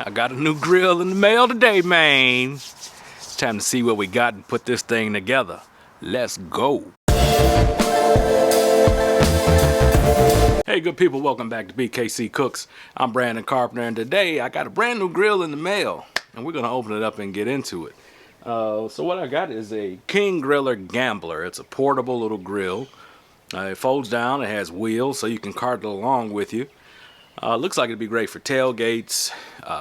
I got a new grill in the mail today, man. It's time to see what we got and put this thing together. Let's go. Hey good people, welcome back to BKC Cooks. I'm Brandon Carpenter, and today I got a brand new grill in the mail and we're gonna open it up and get into it. So what I got is a King Griller Gambler. It's a portable little grill. It folds down, it has wheels so you can cart it along with you. Looks like it'd be great for tailgates,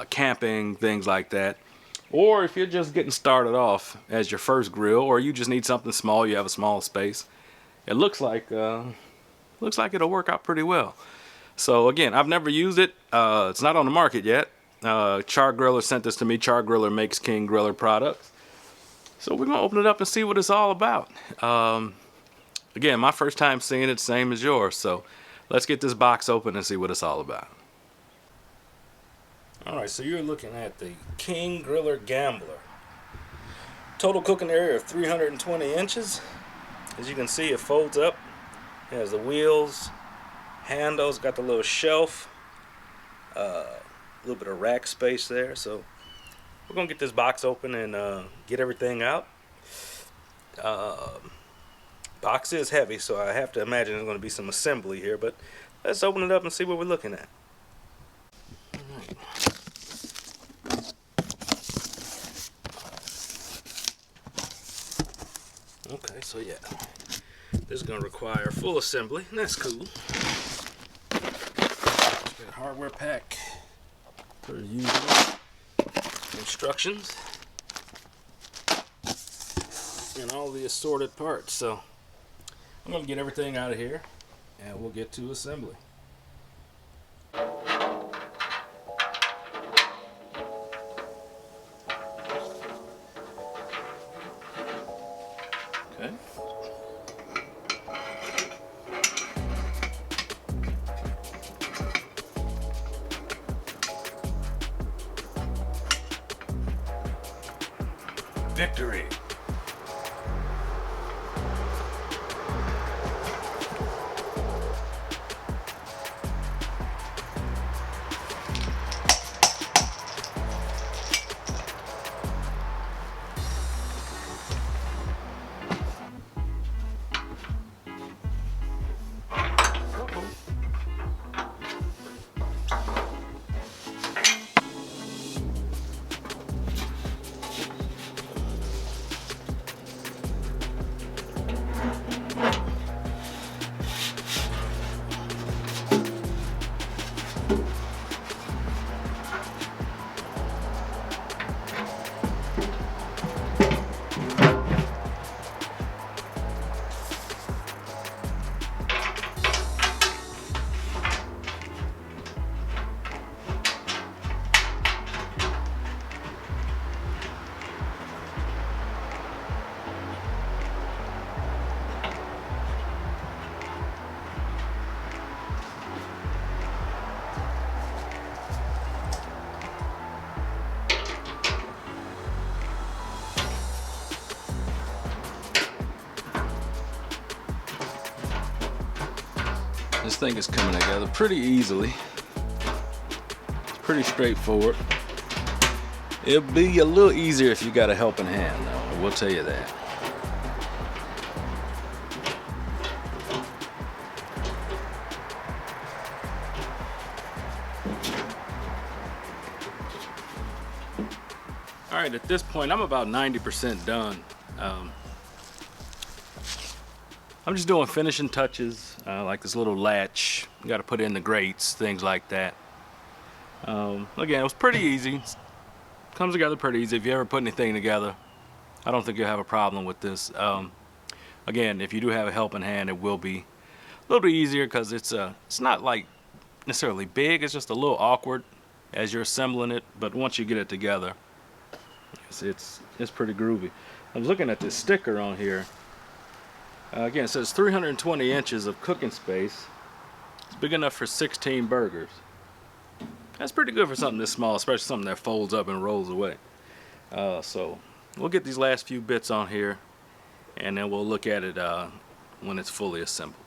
camping, things like that. Or if you're just getting started off as your first grill, or you just need something small, you have a small space. It looks like it'll work out pretty well. So again, I've never used it. It's not on the market yet. Char Griller sent this to me. Char Griller makes King Griller products. So we're gonna open it up and see what it's all about. Again, my first time seeing it, same as yours. So let's get this box open and see what it's all about. Alright, so you're looking at the King Griller Gambler. Total cooking area of 320 inches. As you can see, it folds up. It has the wheels, handles, got the little shelf, a little bit of rack space there. So we're going to get this box open and get everything out. Box is heavy, so I have to imagine there's going to be some assembly here, but let's open it up and see what we're looking at. Okay, so yeah, this is going to require full assembly, and that's cool. Got a hardware pack for usual instructions and all the assorted parts. So I'm going to get everything out of here and we'll get to assembly. Okay. Victory. This thing is coming together pretty easily. It's pretty straightforward. It'll be a little easier if you got a helping hand, though. We'll tell you that. All right, at this point, I'm about 90% done. I'm just doing finishing touches, like this little latch. You got to put in the grates, things like that. Again, it was pretty easy. Comes together pretty easy. If you ever put anything together, I don't think you'll have a problem with this. Again, if you do have a helping hand, it will be a little bit easier because it's not like necessarily big. It's just a little awkward as you're assembling it. But once you get it together, it's pretty groovy. I was looking at this sticker on here. Again, it says 320 inches of cooking space. It's big enough for 16 burgers. That's pretty good for something this small, especially something that folds up and rolls away. So we'll get these last few bits on here and then we'll look at it when it's fully assembled.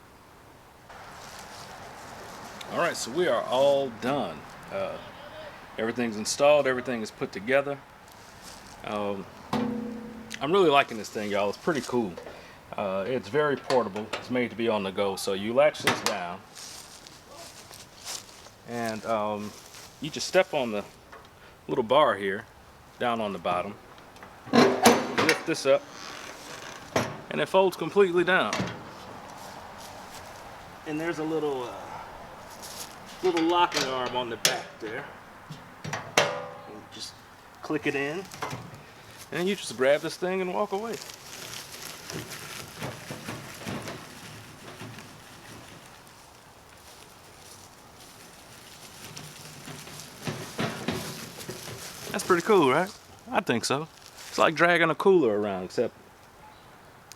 Alright, so we are all done. Everything's installed, everything is put together. I'm really liking this thing, y'all. It's pretty cool. It's very portable. It's made to be on the go. So you latch this down, and you just step on the little bar here, down on the bottom. Lift this up, and it folds completely down. And there's a little locking arm on the back there. And just click it in, and you just grab this thing and walk away. That's pretty cool, right? I think so. It's like dragging a cooler around, except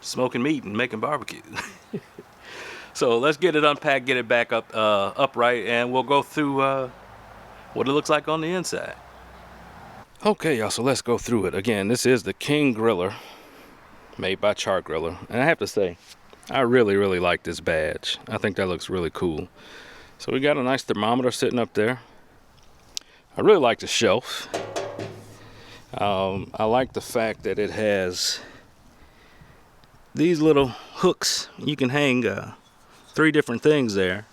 smoking meat and making barbecue. So let's get it unpacked, get it back up upright, and we'll go through what it looks like on the inside. Okay, y'all, so let's go through it. Again, this is the King Griller, made by Char Griller. And I have to say, I really, really like this badge. I think that looks really cool. So we got a nice thermometer sitting up there. I really like the shelf. I like the fact that it has these little hooks. You can hang 3 different things there,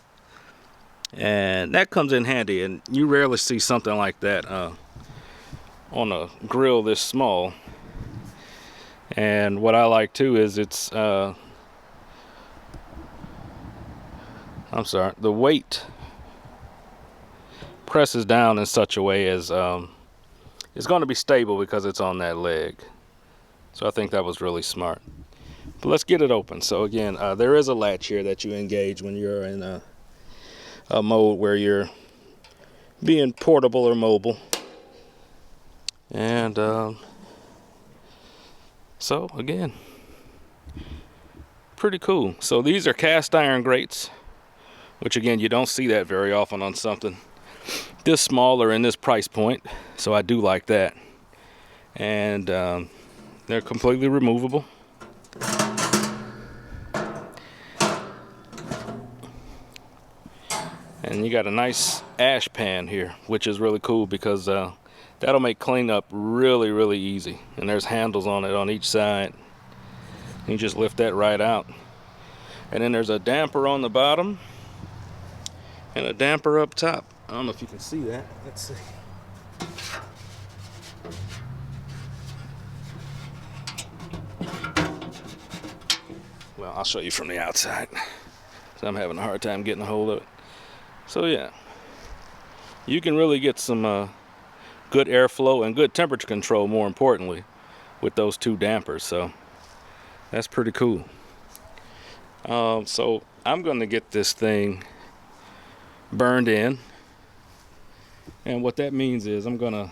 and that comes in handy, and you rarely see something like that on a grill this small. And what I like too is it's the weight presses down in such a way as it's going to be stable because it's on that leg. So I think that was really smart. But let's get it open. So again, there is a latch here that you engage when you're in a mode where you're being portable or mobile. And so again, pretty cool. So these are cast iron grates, which again, you don't see that very often on something this small or in this price point. So I do like that. And they're completely removable. And you got a nice ash pan here, which is really cool because that'll make cleanup really, really easy. And there's handles on it on each side. You just lift that right out. And then there's a damper on the bottom and a damper up top. I don't know if you can see that. Let's see. Well, I'll show you from the outside. So I'm having a hard time getting a hold of it. So yeah, you can really get some good airflow and good temperature control, more importantly, with those 2 dampers. So that's pretty cool. So I'm going to get this thing burned in. And what that means is I'm going to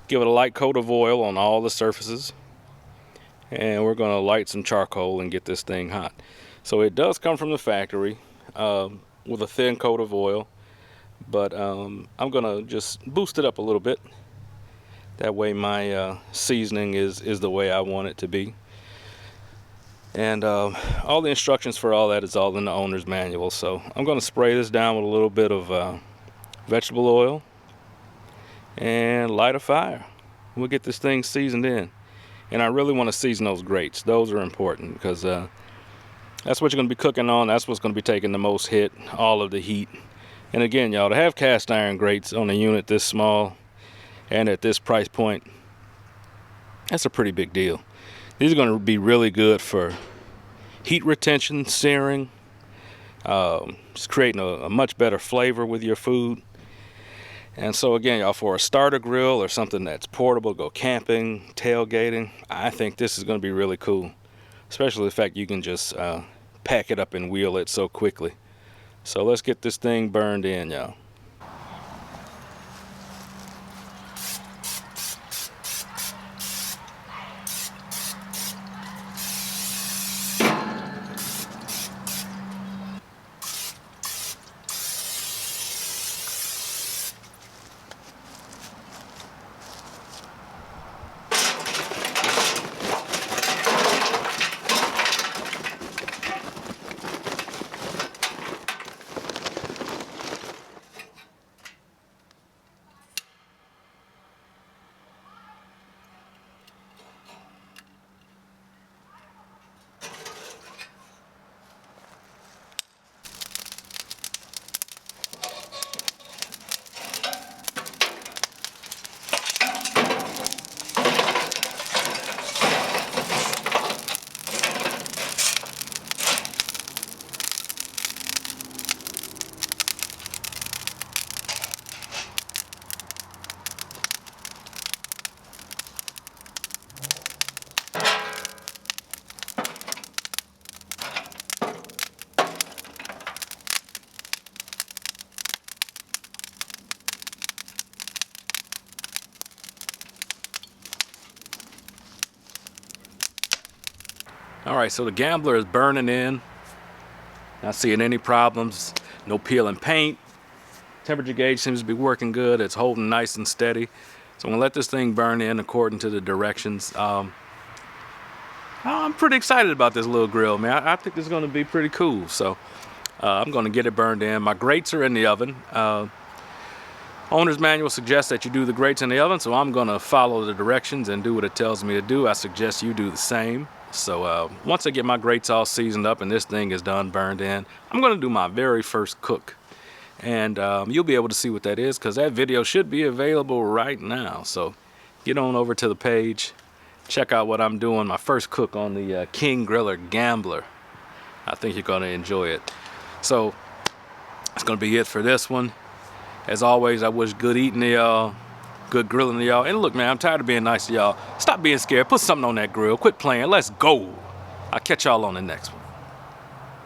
give it a light coat of oil on all the surfaces. And we're going to light some charcoal and get this thing hot. So it does come from the factory with a thin coat of oil. But I'm going to just boost it up a little bit. That way my seasoning is the way I want it to be. And all the instructions for all that is all in the owner's manual. So I'm going to spray this down with a little bit of vegetable oil and light a fire. We'll get this thing seasoned in. And I really want to season those grates. Those are important because that's what you're going to be cooking on. That's what's going to be taking the most hit, all of the heat. And again, y'all, to have cast iron grates on a unit this small and at this price point, that's a pretty big deal. These are going to be really good for heat retention, searing, just creating a much better flavor with your food. And so again, y'all, for a starter grill or something that's portable, go camping, tailgating, I think this is going to be really cool. Especially the fact you can just pack it up and wheel it so quickly. So let's get this thing burned in, y'all. All right, so the Gambler is burning in. Not seeing any problems. No peeling paint. Temperature gauge seems to be working good. It's holding nice and steady. So I'm gonna let this thing burn in according to the directions. I'm pretty excited about this little grill, man. I think it's gonna be pretty cool. So I'm gonna get it burned in. My grates are in the oven. Owner's manual suggests that you do the grates in the oven, so I'm gonna follow the directions and do what it tells me to do. I suggest you do the same. So once I get my grates all seasoned up and this thing is done burned in, I'm gonna do my very first cook. And you'll be able to see what that is because that video should be available right now. So get on over to the page, check out what I'm doing, my first cook on the King Griller Gambler. I think you're gonna enjoy it. So that's gonna be it for this one. As always, I wish good eating to y'all, good grilling to y'all. And look, man, I'm tired of being nice to y'all. Stop being scared. Put something on that grill. Quit playing. Let's go. I'll catch y'all on the next one.